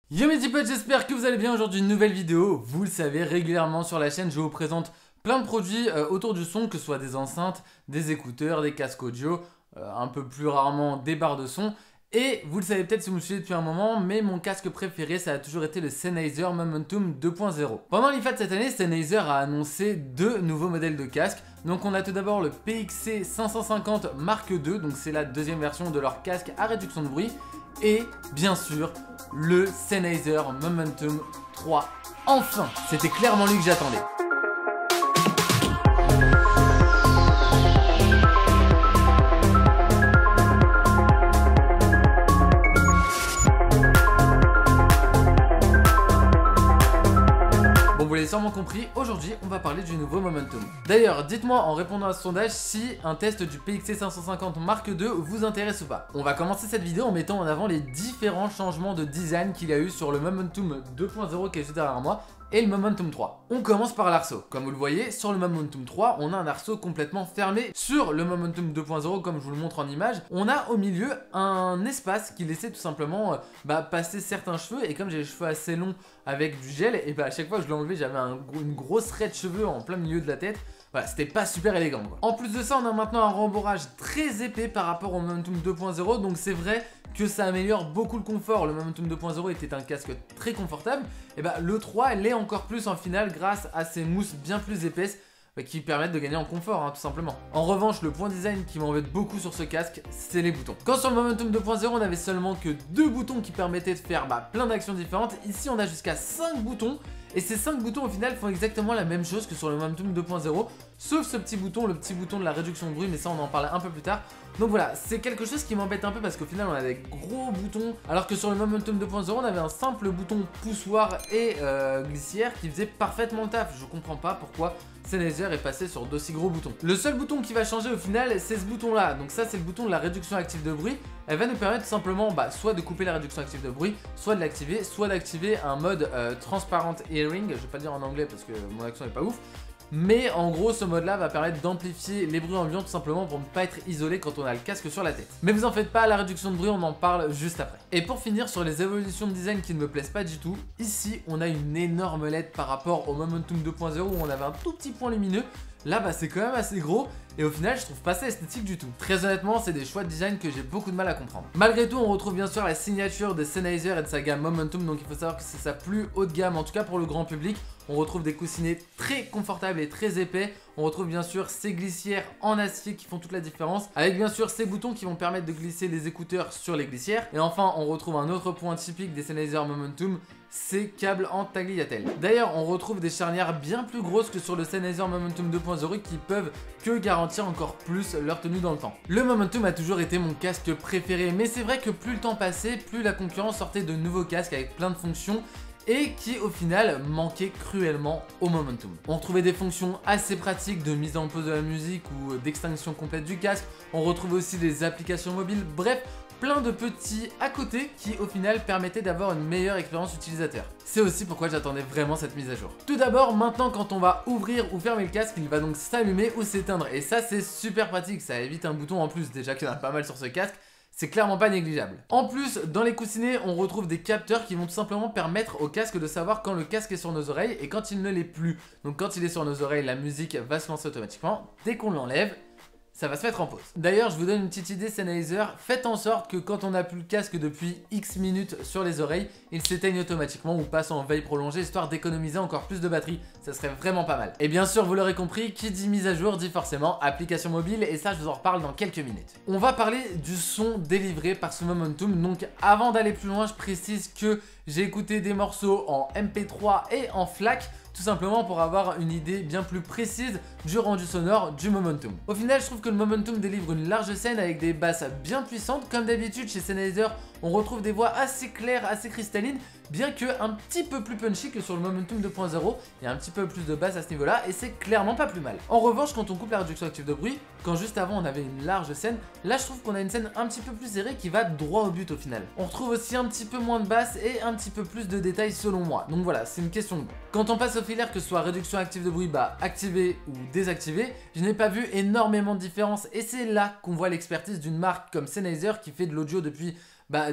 Yo mes petits potes, j'espère que vous allez bien. Aujourd'hui une nouvelle vidéo. Vous le savez, régulièrement sur la chaîne je vous présente plein de produits autour du son, que ce soit des enceintes, des écouteurs, des casques audio, un peu plus rarement des barres de son. Et vous le savez peut-être si vous me suivez depuis un moment, mais mon casque préféré ça a toujours été le Sennheiser Momentum 2.0. Pendant l'IFA de cette année, Sennheiser a annoncé deux nouveaux modèles de casques. Donc on a tout d'abord le PXC 550 Mark II, donc c'est la deuxième version de leur casque à réduction de bruit. Et bien sûr, le Sennheiser Momentum 3. Enfin, c'était clairement lui que j'attendais. Bon, vous l'avez sûrement compris, aujourd'hui on va parler du nouveau Momentum. D'ailleurs, dites-moi en répondant à ce sondage si un test du PXC 550 Mark II vous intéresse ou pas. On va commencer cette vidéo en mettant en avant les différents changements de design qu'il y a eu sur le Momentum 2.0 qui est juste derrière moi et le Momentum 3. On commence par l'arceau. Comme vous le voyez, sur le Momentum 3, on a un arceau complètement fermé. Sur le Momentum 2.0, comme je vous le montre en image, on a au milieu un espace qui laissait tout simplement passer certains cheveux. Et comme j'ai les cheveux assez longs avec du gel, et à chaque fois que je l'ai enlevé, j'avais une grosse raie de cheveux en plein milieu de la tête. Voilà, c'était pas super élégant quoi. En plus de ça, on a maintenant un rembourrage très épais par rapport au Momentum 2.0, donc c'est vrai que ça améliore beaucoup le confort. Le Momentum 2.0 était un casque très confortable, et le 3 l'est encore plus en finale grâce à ces mousses bien plus épaisses qui permettent de gagner en confort, tout simplement. En revanche, le point design qui m'embête beaucoup sur ce casque, c'est les boutons. Quand sur le Momentum 2.0, on avait seulement que 2 boutons qui permettaient de faire plein d'actions différentes, ici on a jusqu'à 5 boutons. Et ces 5 boutons au final font exactement la même chose que sur le Momentum 2.0, sauf ce petit bouton, le petit bouton de la réduction de bruit, mais ça on en parle un peu plus tard. Donc voilà, c'est quelque chose qui m'embête un peu parce qu'au final on a des gros boutons, alors que sur le Momentum 2.0 on avait un simple bouton poussoir et glissière qui faisait parfaitement le taf. Je comprends pas pourquoi Sennheiser est passé sur d'aussi gros boutons. Le seul bouton qui va changer au final, c'est ce bouton là. Donc ça c'est le bouton de la réduction active de bruit. Elle va nous permettre tout simplement soit de couper la réduction active de bruit, soit de l'activer, soit d'activer un mode transparent hearing. Je vais pas le dire en anglais parce que mon accent est pas ouf. Mais en gros ce mode là va permettre d'amplifier les bruits ambiants tout simplement pour ne pas être isolé quand on a le casque sur la tête. Mais vous en faites pas, la réduction de bruit on en parle juste après. Et pour finir sur les évolutions de design qui ne me plaisent pas du tout, ici on a une énorme LED par rapport au Momentum 2.0 où on avait un tout petit point lumineux. Là c'est quand même assez gros et au final je trouve pas ça esthétique du tout. Très honnêtement c'est des choix de design que j'ai beaucoup de mal à comprendre. Malgré tout on retrouve bien sûr la signature de Sennheiser et de sa gamme Momentum, donc il faut savoir que c'est sa plus haute gamme en tout cas pour le grand public. On retrouve des coussinets très confortables et très épais. On retrouve bien sûr ces glissières en acier qui font toute la différence, avec bien sûr ces boutons qui vont permettre de glisser les écouteurs sur les glissières. Et enfin on retrouve un autre point typique des Sennheiser Momentum, ces câbles en tagliatelle. D'ailleurs on retrouve des charnières bien plus grosses que sur le Sennheiser Momentum 2.0 qui peuvent que garantir encore plus leur tenue dans le temps. Le Momentum a toujours été mon casque préféré, mais c'est vrai que plus le temps passait, plus la concurrence sortait de nouveaux casques avec plein de fonctions et qui au final manquait cruellement au Momentum. On retrouvait des fonctions assez pratiques de mise en pause de la musique ou d'extinction complète du casque. On retrouve aussi des applications mobiles, bref, plein de petits à côté qui au final permettaient d'avoir une meilleure expérience utilisateur. C'est aussi pourquoi j'attendais vraiment cette mise à jour. Tout d'abord, maintenant quand on va ouvrir ou fermer le casque, il va donc s'allumer ou s'éteindre et ça c'est super pratique, ça évite un bouton en plus, déjà qu'il y en a pas mal sur ce casque. C'est clairement pas négligeable. En plus, dans les coussinets, on retrouve des capteurs qui vont tout simplement permettre au casque de savoir quand le casque est sur nos oreilles et quand il ne l'est plus. Donc quand il est sur nos oreilles, la musique va se lancer automatiquement. Dès qu'on l'enlève, ça va se mettre en pause. D'ailleurs, je vous donne une petite idée Sennheiser, faites en sorte que quand on n'a plus le casque depuis X minutes sur les oreilles, il s'éteigne automatiquement ou passe en veille prolongée histoire d'économiser encore plus de batterie. Ça serait vraiment pas mal. Et bien sûr, vous l'aurez compris, qui dit mise à jour dit forcément application mobile et ça je vous en reparle dans quelques minutes. On va parler du son délivré par ce Momentum. Donc avant d'aller plus loin, je précise que j'ai écouté des morceaux en MP3 et en FLAC, tout simplement pour avoir une idée bien plus précise du rendu sonore du Momentum. Au final, je trouve que le Momentum délivre une large scène avec des basses bien puissantes. Comme d'habitude chez Sennheiser, on retrouve des voix assez claires, assez cristallines, bien que un petit peu plus punchy que sur le Momentum 2.0. Il y a un petit peu plus de basse à ce niveau-là et c'est clairement pas plus mal. En revanche, quand on coupe la réduction active de bruit, quand juste avant on avait une large scène, là je trouve qu'on a une scène un petit peu plus serrée qui va droit au but au final. On retrouve aussi un petit peu moins de basse et un petit peu plus de détails selon moi. Donc voilà, c'est une question de goût. Quand on passe au filaire, que ce soit réduction active de bruit, activé ou désactivé, je n'ai pas vu énormément de différence et c'est là qu'on voit l'expertise d'une marque comme Sennheiser qui fait de l'audio depuis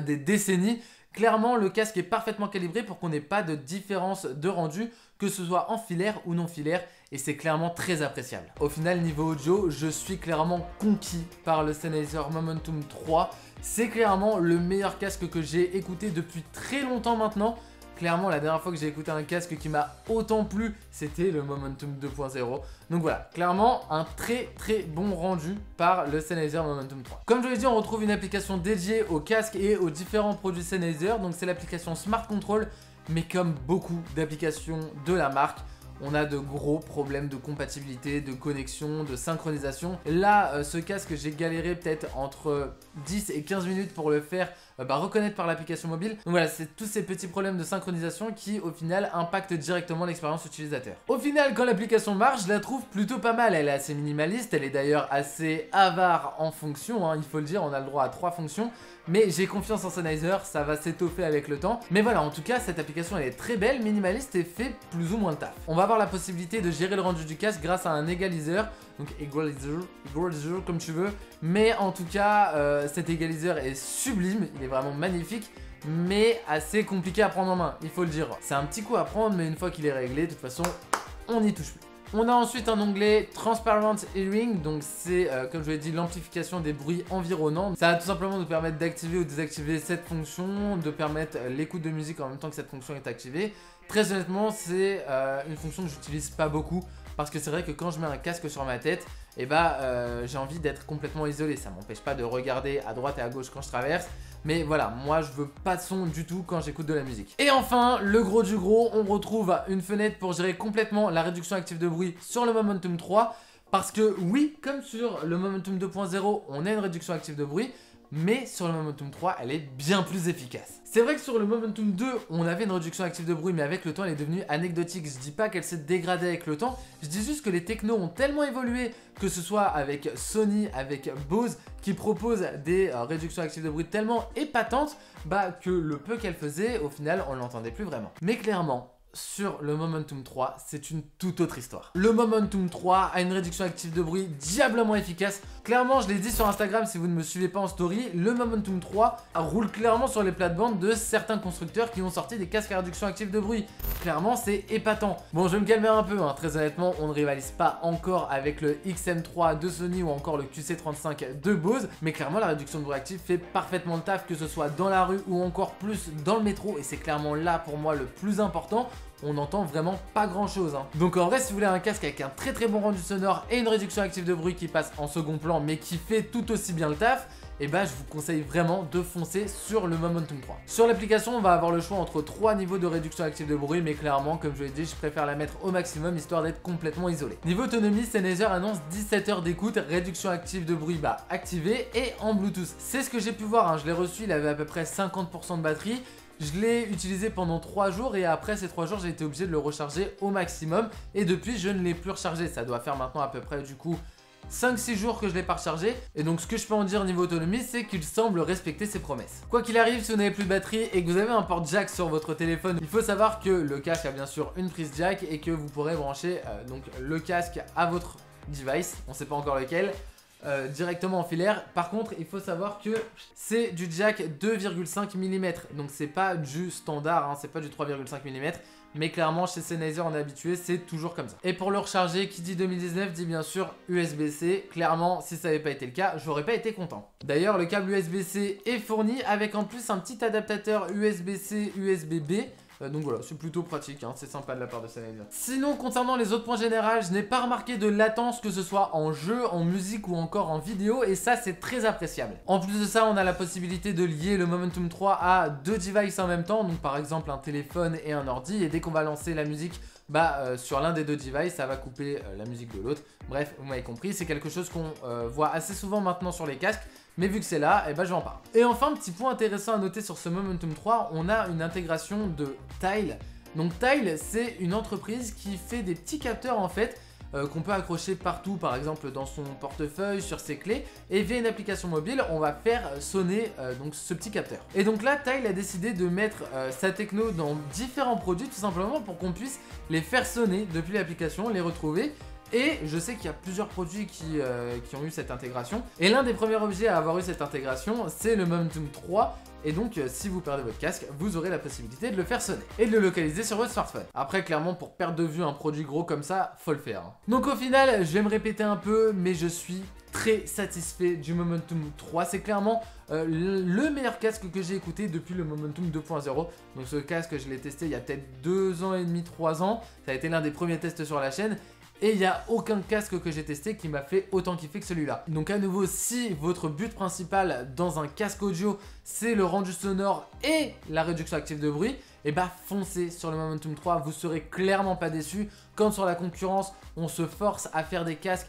des décennies, Clairement, le casque est parfaitement calibré pour qu'on n'ait pas de différence de rendu, que ce soit en filaire ou non filaire, et c'est clairement très appréciable. Au final, niveau audio, je suis clairement conquis par le Sennheiser Momentum 3. C'est clairement le meilleur casque que j'ai écouté depuis très longtemps maintenant. Clairement, la dernière fois que j'ai écouté un casque qui m'a autant plu, c'était le Momentum 2.0. Donc voilà, clairement, un très bon rendu par le Sennheiser Momentum 3. Comme je l'ai dit, on retrouve une application dédiée au casque et aux différents produits Sennheiser. Donc c'est l'application Smart Control, mais comme beaucoup d'applications de la marque, on a de gros problèmes de compatibilité, de connexion, de synchronisation. Là, ce casque, j'ai galéré peut-être entre 10 et 15 minutes pour le faire reconnaître par l'application mobile. Donc voilà, c'est tous ces petits problèmes de synchronisation qui, au final, impactent directement l'expérience utilisateur. Au final, quand l'application marche, je la trouve plutôt pas mal. Elle est assez minimaliste, elle est d'ailleurs assez avare en fonctions, hein, il faut le dire, on a le droit à 3 fonctions. Mais j'ai confiance en Sennheiser, ça va s'étoffer avec le temps. Mais voilà, en tout cas, cette application elle est très belle, minimaliste et fait plus ou moins le taf. On va avoir la possibilité de gérer le rendu du casque grâce à un égaliseur. Donc égaliseur comme tu veux. Mais en tout cas, cet égaliseur est sublime, il est vraiment magnifique. Mais assez compliqué à prendre en main, il faut le dire. C'est un petit coup à prendre, mais une fois qu'il est réglé, de toute façon, on n'y touche plus. On a ensuite un onglet Transparent Hearing, donc c'est comme je l'ai dit l'amplification des bruits environnants. Ça va tout simplement nous permettre d'activer ou désactiver cette fonction, de permettre l'écoute de musique en même temps que cette fonction est activée. Très honnêtement, c'est une fonction que j'utilise pas beaucoup parce que c'est vrai que quand je mets un casque sur ma tête, j'ai envie d'être complètement isolé. Ça m'empêche pas de regarder à droite et à gauche quand je traverse. Mais voilà, moi je veux pas de son du tout quand j'écoute de la musique. Et enfin, le gros du gros, on retrouve une fenêtre pour gérer complètement la réduction active de bruit sur le Momentum 3. Parce que oui, comme sur le Momentum 2.0, on a une réduction active de bruit. Mais sur le Momentum 3, elle est bien plus efficace. C'est vrai que sur le Momentum 2, on avait une réduction active de bruit, mais avec le temps, elle est devenue anecdotique. Je dis pas qu'elle s'est dégradée avec le temps, je dis juste que les technos ont tellement évolué, que ce soit avec Sony, avec Bose, qui proposent des réductions actives de bruit tellement épatantes, que le peu qu'elle faisait, au final, on l'entendait plus vraiment. Mais clairement, sur le Momentum 3, c'est une toute autre histoire. Le Momentum 3 a une réduction active de bruit diablement efficace. Clairement, je l'ai dit sur Instagram si vous ne me suivez pas en story, le Momentum 3 roule clairement sur les plates-bandes de certains constructeurs qui ont sorti des casques à réduction active de bruit. Clairement, c'est épatant. Bon, je vais me calmer un peu, hein. Très honnêtement, on ne rivalise pas encore avec le XM3 de Sony ou encore le QC35 de Bose, mais clairement, la réduction de bruit active fait parfaitement le taf, que ce soit dans la rue ou encore plus dans le métro, et c'est clairement là pour moi le plus important. On n'entend vraiment pas grand chose, hein. Donc en vrai, si vous voulez un casque avec un très bon rendu sonore et une réduction active de bruit qui passe en second plan mais qui fait tout aussi bien le taf, je vous conseille vraiment de foncer sur le Momentum 3. Sur l'application, on va avoir le choix entre 3 niveaux de réduction active de bruit, mais clairement, comme je l'ai dit, je préfère la mettre au maximum histoire d'être complètement isolé. Niveau autonomie, Sennheiser annonce 17 heures d'écoute, réduction active de bruit activée et en Bluetooth. C'est ce que j'ai pu voir, hein. Je l'ai reçu, il avait à peu près 50% de batterie. Je l'ai utilisé pendant 3 jours et après ces 3 jours, j'ai été obligé de le recharger au maximum. Et depuis, je ne l'ai plus rechargé. Ça doit faire maintenant à peu près du coup 5-6 jours que je l'ai pas rechargé. Et donc ce que je peux en dire niveau autonomie, c'est qu'il semble respecter ses promesses. Quoi qu'il arrive, si vous n'avez plus de batterie et que vous avez un port jack sur votre téléphone, il faut savoir que le casque a bien sûr une prise jack et que vous pourrez brancher donc le casque à votre device. On ne sait pas encore lequel. Directement en filaire. Par contre, il faut savoir que c'est du jack 2,5 mm. Donc c'est pas du standard, hein, c'est pas du 3,5 mm. Mais clairement, chez Sennheiser, on est habitué, c'est toujours comme ça. Et pour le recharger, qui dit 2019 dit bien sûr USB-C. Clairement, si ça n'avait pas été le cas, j'aurais pas été content. D'ailleurs, le câble USB-C est fourni avec en plus un petit adaptateur USB-C, USB-B. Donc voilà, c'est plutôt pratique, hein, c'est sympa de la part de Sennheiser. Sinon, concernant les autres points généraux, je n'ai pas remarqué de latence, que ce soit en jeu, en musique ou encore en vidéo, et ça c'est très appréciable. En plus de ça, on a la possibilité de lier le Momentum 3 à 2 devices en même temps, donc par exemple un téléphone et un ordi, et dès qu'on va lancer la musique, sur l'un des deux devices, ça va couper la musique de l'autre. Bref, vous m'avez compris, c'est quelque chose qu'on voit assez souvent maintenant sur les casques. Mais vu que c'est là, je vais en parler. Et enfin, petit point intéressant à noter sur ce Momentum 3, on a une intégration de Tile. Donc Tile, c'est une entreprise qui fait des petits capteurs en fait, qu'on peut accrocher partout, par exemple dans son portefeuille, sur ses clés, et via une application mobile, on va faire sonner donc ce petit capteur. Et donc là, Tile a décidé de mettre sa techno dans différents produits, tout simplement pour qu'on puisse les faire sonner depuis l'application, les retrouver, Et je sais qu'il y a plusieurs produits qui ont eu cette intégration. Et l'un des premiers objets à avoir eu cette intégration, c'est le Momentum 3. Et donc, si vous perdez votre casque, vous aurez la possibilité de le faire sonner et de le localiser sur votre smartphone. Après, clairement, pour perdre de vue un produit gros comme ça, faut le faire. Donc au final, je vais me répéter un peu, mais je suis très satisfait du Momentum 3. C'est clairement le meilleur casque que j'ai écouté depuis le Momentum 2.0. Donc ce casque, je l'ai testé il y a peut-être 2 ans et demi, 3 ans. Ça a été l'un des premiers tests sur la chaîne. Et il n'y a aucun casque que j'ai testé qui m'a fait autant kiffer que celui-là. Donc à nouveau, si votre but principal dans un casque audio, c'est le rendu sonore et la réduction active de bruit, et bah foncez sur le Momentum 3, vous serez clairement pas déçus. Quand sur la concurrence, on se force à faire des casques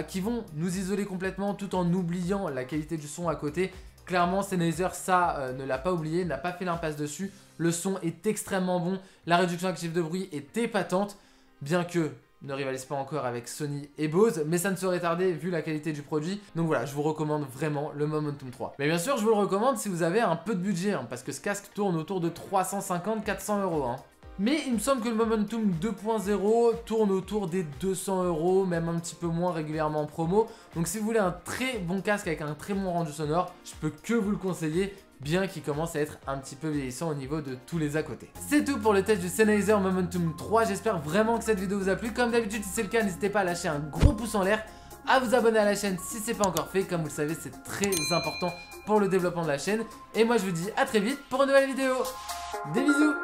qui vont nous isoler complètement tout en oubliant la qualité du son à côté. Clairement, Sennheiser, ça ne l'a pas oublié, n'a pas fait l'impasse dessus. Le son est extrêmement bon, la réduction active de bruit est épatante, bien que ne rivalise pas encore avec Sony et Bose, mais ça ne saurait tarder vu la qualité du produit. Donc voilà, je vous recommande vraiment le Momentum 3. Mais bien sûr, je vous le recommande si vous avez un peu de budget, parce que ce casque tourne autour de 350-400 euros. Mais il me semble que le Momentum 2.0 tourne autour des 200 euros, même un petit peu moins régulièrement en promo. Donc si vous voulez un très bon casque avec un très bon rendu sonore, je peux que vous le conseiller, bien qu'il commence à être un petit peu vieillissant au niveau de tous les à côté. C'est tout pour le test du Sennheiser Momentum 3, j'espère vraiment que cette vidéo vous a plu. Comme d'habitude, si c'est le cas, n'hésitez pas à lâcher un gros pouce en l'air, à vous abonner à la chaîne si c'est pas encore fait. Comme vous le savez, c'est très important pour le développement de la chaîne. Et moi je vous dis à très vite pour une nouvelle vidéo. Des bisous.